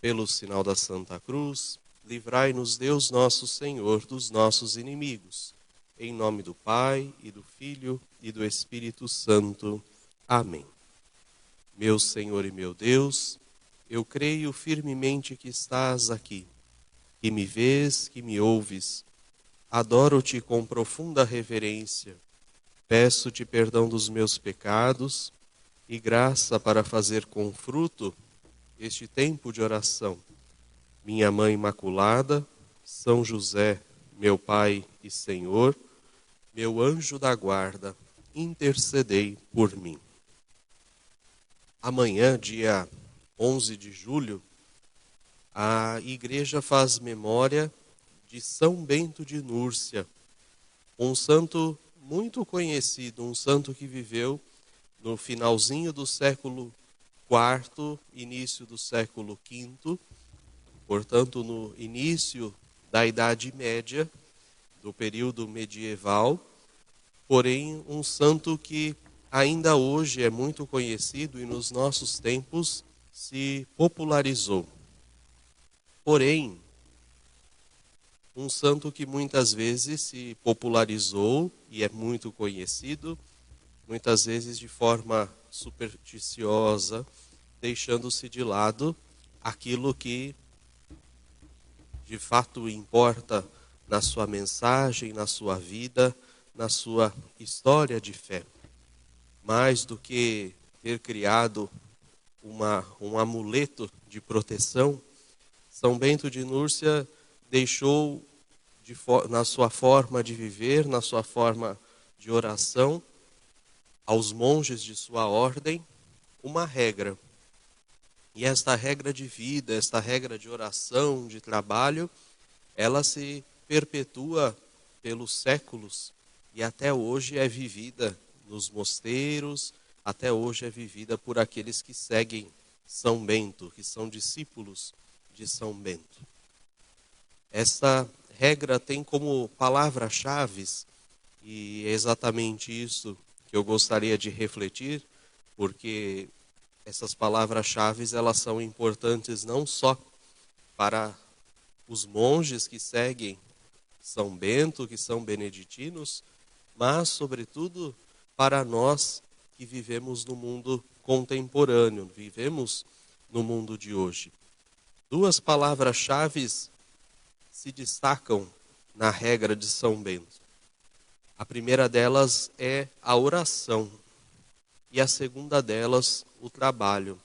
Pelo sinal da Santa Cruz, livrai-nos Deus nosso Senhor dos nossos inimigos. Em nome do Pai, e do Filho, e do Espírito Santo. Amém. Meu Senhor e meu Deus, eu creio firmemente que estás aqui, que me vês, que me ouves. Adoro-te com profunda reverência. Peço-te perdão dos meus pecados e graça para fazer com fruto este tempo de oração. Minha Mãe Imaculada, São José, meu Pai e Senhor, meu anjo da guarda, intercedei por mim. Amanhã, dia 11 de julho, a Igreja faz memória de São Bento de Núrcia, um santo muito conhecido, um santo que viveu no finalzinho do século IV, início do século V, portanto no início da Idade Média, do período medieval, porém um santo que ainda hoje é muito conhecido e nos nossos tempos se popularizou. Porém, um santo que muitas vezes se popularizou e é muito conhecido, muitas vezes de forma supersticiosa, deixando-se de lado aquilo que de fato importa na sua mensagem, na sua vida, na sua história de fé. Mais do que ter criado um amuleto de proteção, São Bento de Núrcia deixou na sua forma de viver, na sua forma de oração, aos monges de sua ordem, uma regra. E esta regra de vida, esta regra de oração, de trabalho, ela se perpetua pelos séculos e até hoje é vivida nos mosteiros, até hoje é vivida por aqueles que seguem São Bento, que são discípulos de São Bento. Esta regra tem como palavra-chave, e é exatamente isso que eu gostaria de refletir, porque essas palavras-chave elas são importantes não só para os monges que seguem São Bento, que são beneditinos, mas, sobretudo, para nós que vivemos no mundo contemporâneo, vivemos no mundo de hoje. Duas palavras-chave se destacam na regra de São Bento. A primeira delas é a oração e a segunda delas, o trabalho.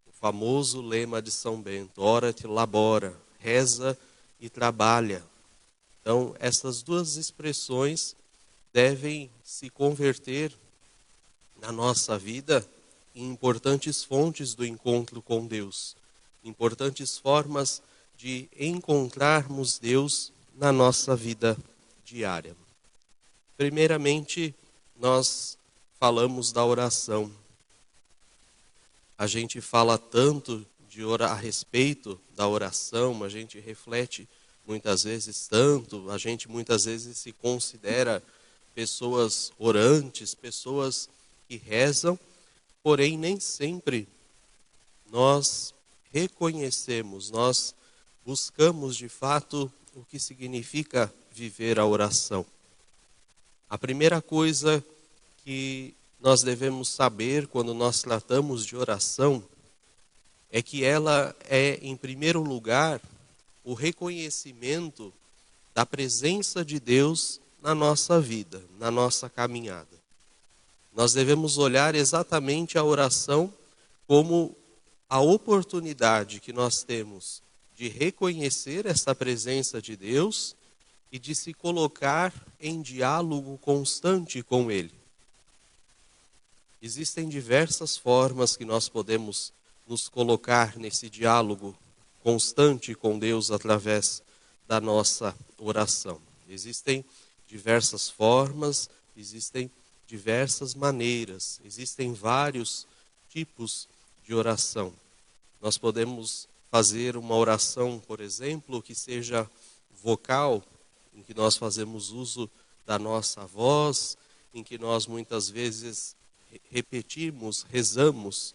O famoso lema de São Bento, ora et labora, reza e trabalha. Então, essas duas expressões devem se converter na nossa vida em importantes fontes do encontro com Deus, importantes formas de encontrarmos Deus na nossa vida diária. Primeiramente, nós falamos da oração. A gente fala tanto a respeito da oração, a gente reflete muitas vezes tanto, a gente muitas vezes se considera pessoas orantes, pessoas que rezam, porém nem sempre nós reconhecemos, nós buscamos de fato o que significa viver a oração. A primeira coisa que nós devemos saber quando nós tratamos de oração é que ela é, em primeiro lugar, o reconhecimento da presença de Deus na nossa vida, na nossa caminhada. Nós devemos olhar exatamente a oração como a oportunidade que nós temos de reconhecer essa presença de Deus e de se colocar em diálogo constante com Ele. Existem diversas formas que nós podemos nos colocar nesse diálogo constante com Deus através da nossa oração. Existem diversas formas, existem diversas maneiras, existem vários tipos de oração. Nós podemos fazer uma oração, por exemplo, que seja vocal, em que nós fazemos uso da nossa voz, em que nós muitas vezes repetimos, rezamos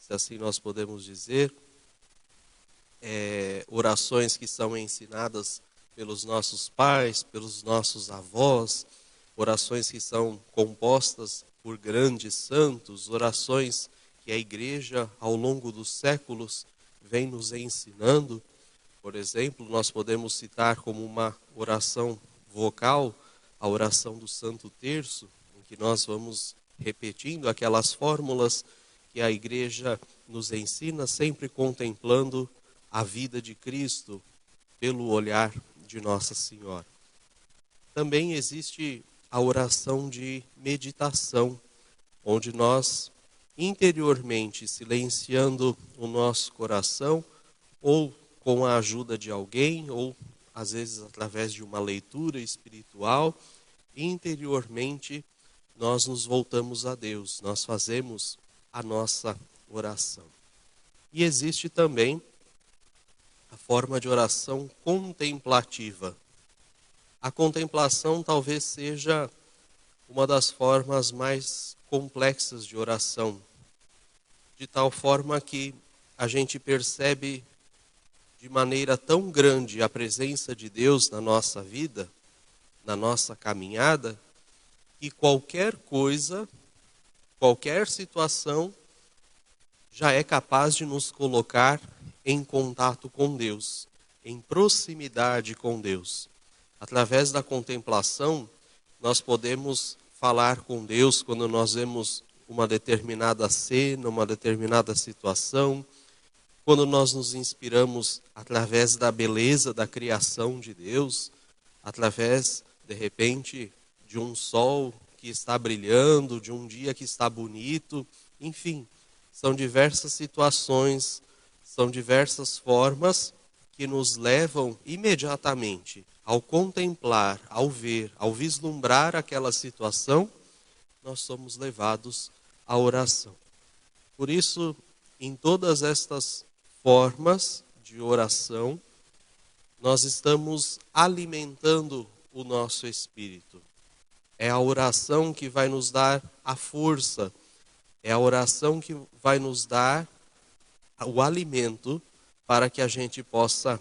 se assim nós podemos dizer, orações que são ensinadas pelos nossos pais, pelos nossos avós, orações que são compostas por grandes santos, orações que a igreja ao longo dos séculos vem nos ensinando. Por exemplo, nós podemos citar como uma oração vocal a oração do Santo Terço, em que nós vamos repetindo aquelas fórmulas que a igreja nos ensina, sempre contemplando a vida de Cristo pelo olhar de Nossa Senhora. Também existe a oração de meditação, onde nós, interiormente, silenciando o nosso coração, ou com a ajuda de alguém, ou às vezes através de uma leitura espiritual, interiormente nós nos voltamos a Deus, nós fazemos a nossa oração. E existe também a forma de oração contemplativa. A contemplação talvez seja uma das formas mais complexas de oração, de tal forma que a gente percebe de maneira tão grande a presença de Deus na nossa vida, na nossa caminhada, que qualquer coisa, qualquer situação, já é capaz de nos colocar em contato com Deus, em proximidade com Deus. Através da contemplação, nós podemos falar com Deus quando nós vemos uma determinada cena, uma determinada situação, quando nós nos inspiramos através da beleza da criação de Deus, através, de repente, de um sol que está brilhando, de um dia que está bonito, enfim, são diversas situações, são diversas formas que nos levam imediatamente ao contemplar, ao ver, ao vislumbrar aquela situação, nós somos levados à oração. Por isso, em todas estas formas de oração, nós estamos alimentando o nosso espírito. É a oração que vai nos dar a força, é a oração que vai nos dar o alimento para que a gente possa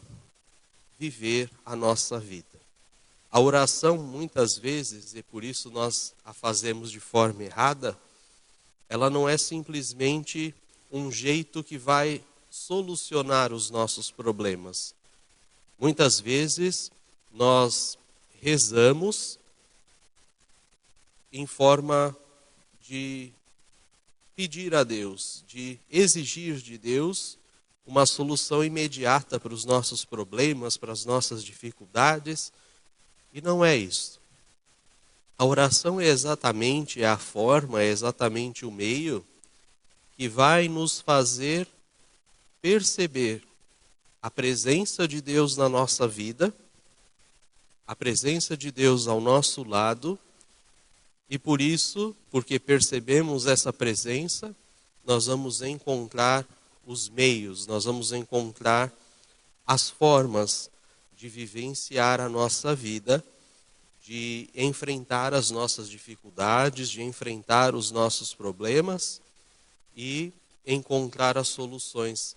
viver a nossa vida. A oração, muitas vezes, e por isso nós a fazemos de forma errada, ela não é simplesmente um jeito que vai solucionar os nossos problemas. Muitas vezes nós rezamos em forma de pedir a Deus, de exigir de Deus uma solução imediata para os nossos problemas, para as nossas dificuldades, e não é isso. A oração é exatamente a forma, é exatamente o meio que vai nos fazer perceber a presença de Deus na nossa vida, a presença de Deus ao nosso lado, e por isso, porque percebemos essa presença, nós vamos encontrar os meios, nós vamos encontrar as formas de vivenciar a nossa vida, de enfrentar as nossas dificuldades, de enfrentar os nossos problemas e encontrar as soluções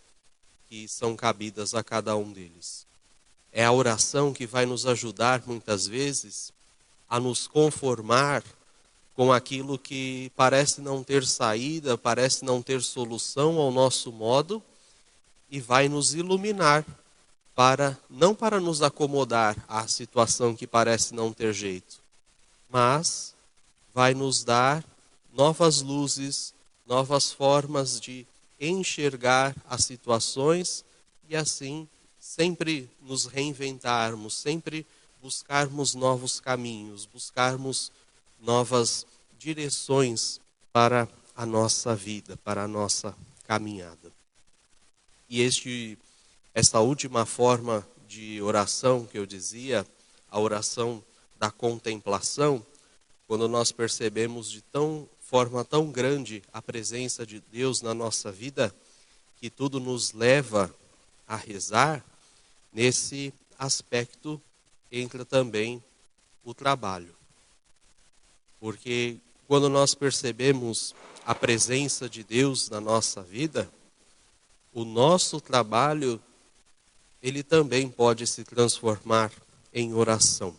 que são cabidas a cada um deles. É a oração que vai nos ajudar, muitas vezes, a nos conformar com aquilo que parece não ter saída, parece não ter solução ao nosso modo, e vai nos iluminar, não para nos acomodar à situação que parece não ter jeito, mas vai nos dar novas luzes, novas formas de enxergar as situações e assim sempre nos reinventarmos, sempre buscarmos novos caminhos, buscarmos novas direções para a nossa vida, para a nossa caminhada. E esta última forma de oração que eu dizia, a oração da contemplação, quando nós percebemos de forma tão grande a presença de Deus na nossa vida, que tudo nos leva a rezar, nesse aspecto entra também o trabalho. Porque quando nós percebemos a presença de Deus na nossa vida, o nosso trabalho, ele também pode se transformar em oração.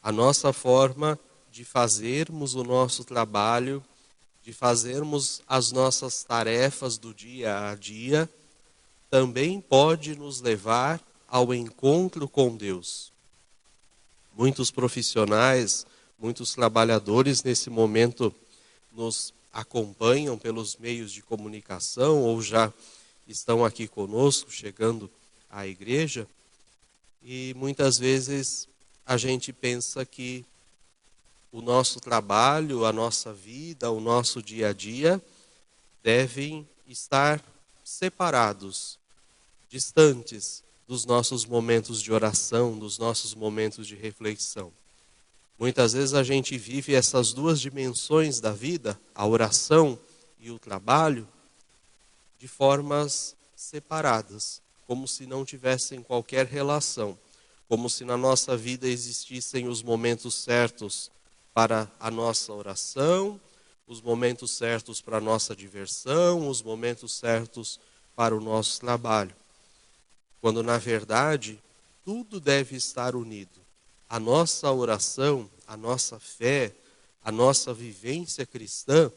A nossa forma de fazermos o nosso trabalho, de fazermos as nossas tarefas do dia a dia, também pode nos levar ao encontro com Deus. Muitos profissionais, muitos trabalhadores nesse momento nos acompanham pelos meios de comunicação ou já estão aqui conosco, chegando à igreja, e muitas vezes a gente pensa que o nosso trabalho, a nossa vida, o nosso dia a dia devem estar separados, distantes dos nossos momentos de oração, dos nossos momentos de reflexão. Muitas vezes a gente vive essas duas dimensões da vida, a oração e o trabalho, de formas separadas, como se não tivessem qualquer relação, como se na nossa vida existissem os momentos certos para a nossa oração, os momentos certos para a nossa diversão, os momentos certos para o nosso trabalho. Quando, na verdade, tudo deve estar unido. A nossa oração, a nossa fé, a nossa vivência cristã,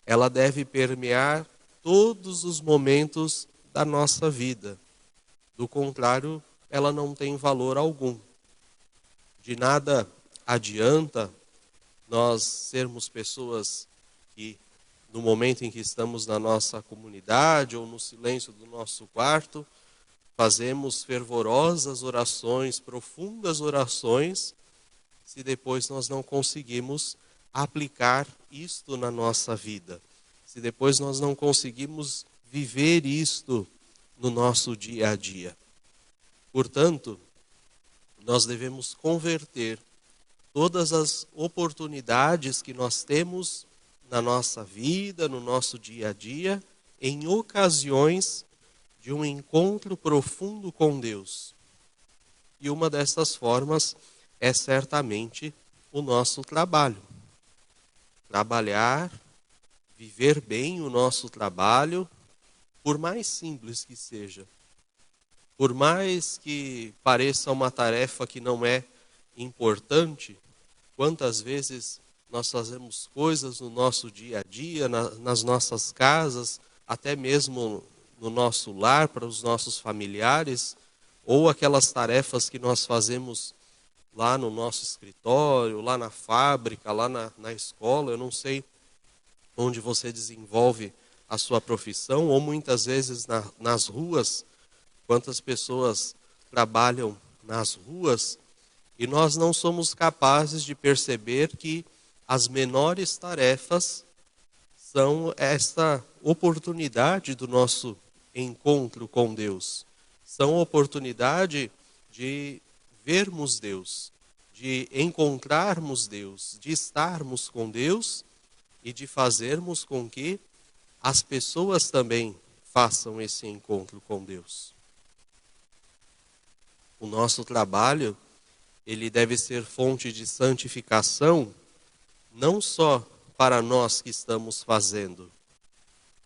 ela deve permear todos os momentos da nossa vida. Do contrário, ela não tem valor algum. De nada adianta nós sermos pessoas que, no momento em que estamos na nossa comunidade ou no silêncio do nosso quarto, fazemos fervorosas orações, profundas orações, se depois nós não conseguimos aplicar isto na nossa vida, se depois nós não conseguimos viver isto no nosso dia a dia. Portanto, nós devemos converter todas as oportunidades que nós temos na nossa vida, no nosso dia a dia, em ocasiões de um encontro profundo com Deus. E uma dessas formas é certamente o nosso trabalho. Trabalhar, viver bem o nosso trabalho, por mais simples que seja, por mais que pareça uma tarefa que não é importante, quantas vezes nós fazemos coisas no nosso dia a dia, nas nossas casas, até mesmo no nosso lar, para os nossos familiares, ou aquelas tarefas que nós fazemos lá no nosso escritório, lá na fábrica, lá na escola. Eu não sei onde você desenvolve a sua profissão, ou muitas vezes nas ruas, quantas pessoas trabalham nas ruas, e nós não somos capazes de perceber que as menores tarefas são esta oportunidade do nosso encontro com Deus. São oportunidade de vermos Deus, de encontrarmos Deus, de estarmos com Deus e de fazermos com que as pessoas também façam esse encontro com Deus. O nosso trabalho, ele deve ser fonte de santificação, não só para nós que estamos fazendo,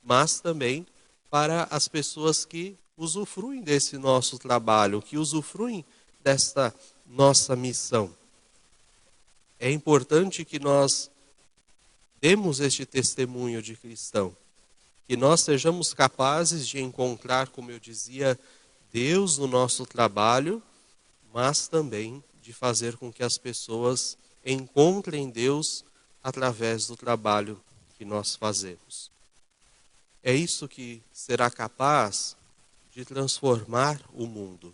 mas também para as pessoas que usufruem desse nosso trabalho, que usufruem desta nossa missão. É importante que nós demos este testemunho de cristão, que nós sejamos capazes de encontrar, como eu dizia, Deus no nosso trabalho, mas também de fazer com que as pessoas encontrem Deus através do trabalho que nós fazemos. É isso que será capaz de transformar o mundo.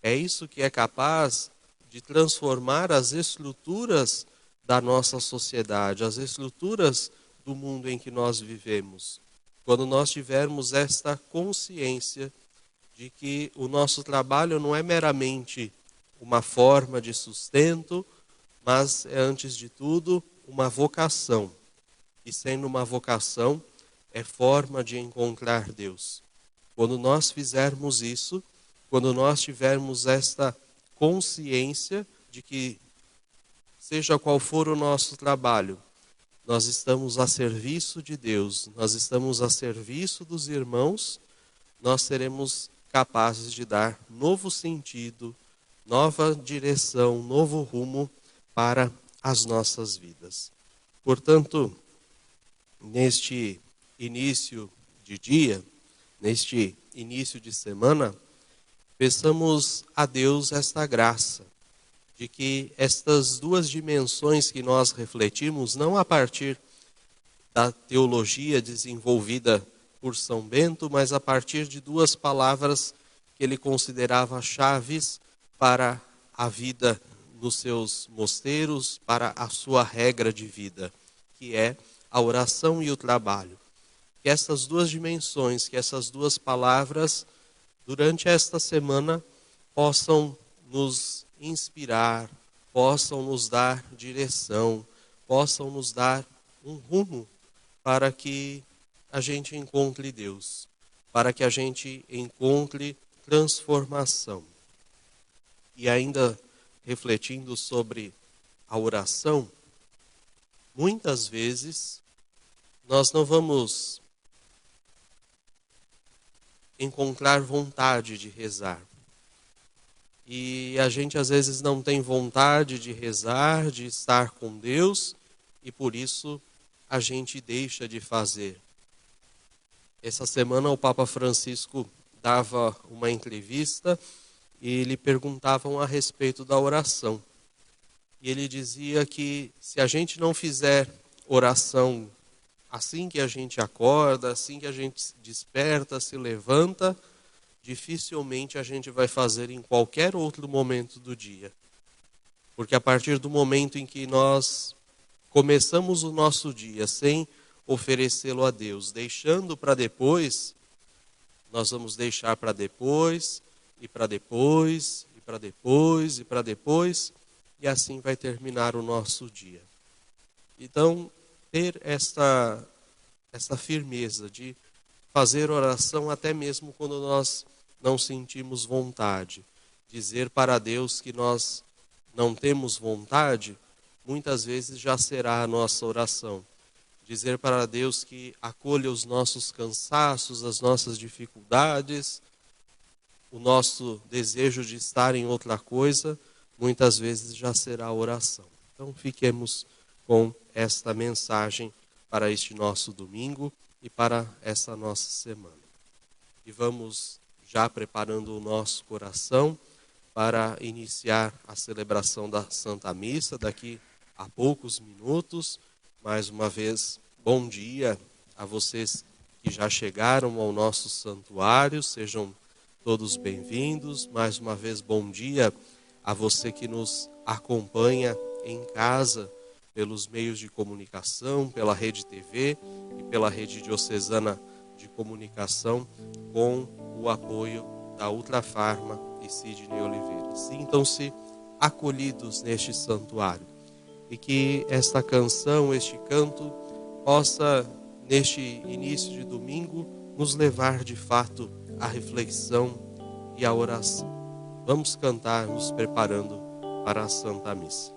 É isso que é capaz de transformar as estruturas da nossa sociedade, as estruturas do mundo em que nós vivemos. Quando nós tivermos esta consciência de que o nosso trabalho não é meramente uma forma de sustento, mas é, antes de tudo, uma vocação. E sendo uma vocação, é forma de encontrar Deus. Quando nós fizermos isso, quando nós tivermos esta consciência de que, seja qual for o nosso trabalho, nós estamos a serviço de Deus, nós estamos a serviço dos irmãos, nós seremos capazes de dar novo sentido, nova direção, novo rumo para as nossas vidas. Portanto, neste início de dia, neste início de semana, peçamos a Deus esta graça, de que estas duas dimensões que nós refletimos, não a partir da teologia desenvolvida por São Bento, mas a partir de duas palavras que ele considerava chaves para a vida nos seus mosteiros, para a sua regra de vida, que é a oração e o trabalho. Que essas duas dimensões, que essas duas palavras, durante esta semana, possam nos inspirar, possam nos dar direção, possam nos dar um rumo para que a gente encontre Deus, para que a gente encontre transformação. E ainda refletindo sobre a oração, muitas vezes nós não vamos encontrar vontade de rezar. E a gente às vezes não tem vontade de rezar, de estar com Deus, e por isso a gente deixa de fazer. Essa semana o Papa Francisco dava uma entrevista e lhe perguntavam a respeito da oração. E ele dizia que se a gente não fizer oração assim que a gente acorda, assim que a gente desperta, se levanta, dificilmente a gente vai fazer em qualquer outro momento do dia. Porque a partir do momento em que nós começamos o nosso dia sem oferecê-lo a Deus, deixando para depois, nós vamos deixar para depois, e para depois, e para depois, e para depois, e assim vai terminar o nosso dia. Então, ter esta firmeza de fazer oração até mesmo quando nós não sentimos vontade. Dizer para Deus que nós não temos vontade, muitas vezes já será a nossa oração. Dizer para Deus que acolha os nossos cansaços, as nossas dificuldades, o nosso desejo de estar em outra coisa, muitas vezes já será a oração. Então fiquemos com esta mensagem para este nosso domingo e para essa nossa semana. E vamos já preparando o nosso coração para iniciar a celebração da Santa Missa daqui a poucos minutos. Mais uma vez, bom dia a vocês que já chegaram ao nosso santuário, sejam todos bem-vindos. Mais uma vez, bom dia a você que nos acompanha em casa, pelos meios de comunicação, pela Rede TV e pela Rede Diocesana de Comunicação, com o apoio da Ultrafarma e Sidney Oliveira. Sintam-se acolhidos neste santuário e que esta canção, este canto, possa, neste início de domingo, nos levar de fato à reflexão e à oração. Vamos cantar nos preparando para a Santa Missa.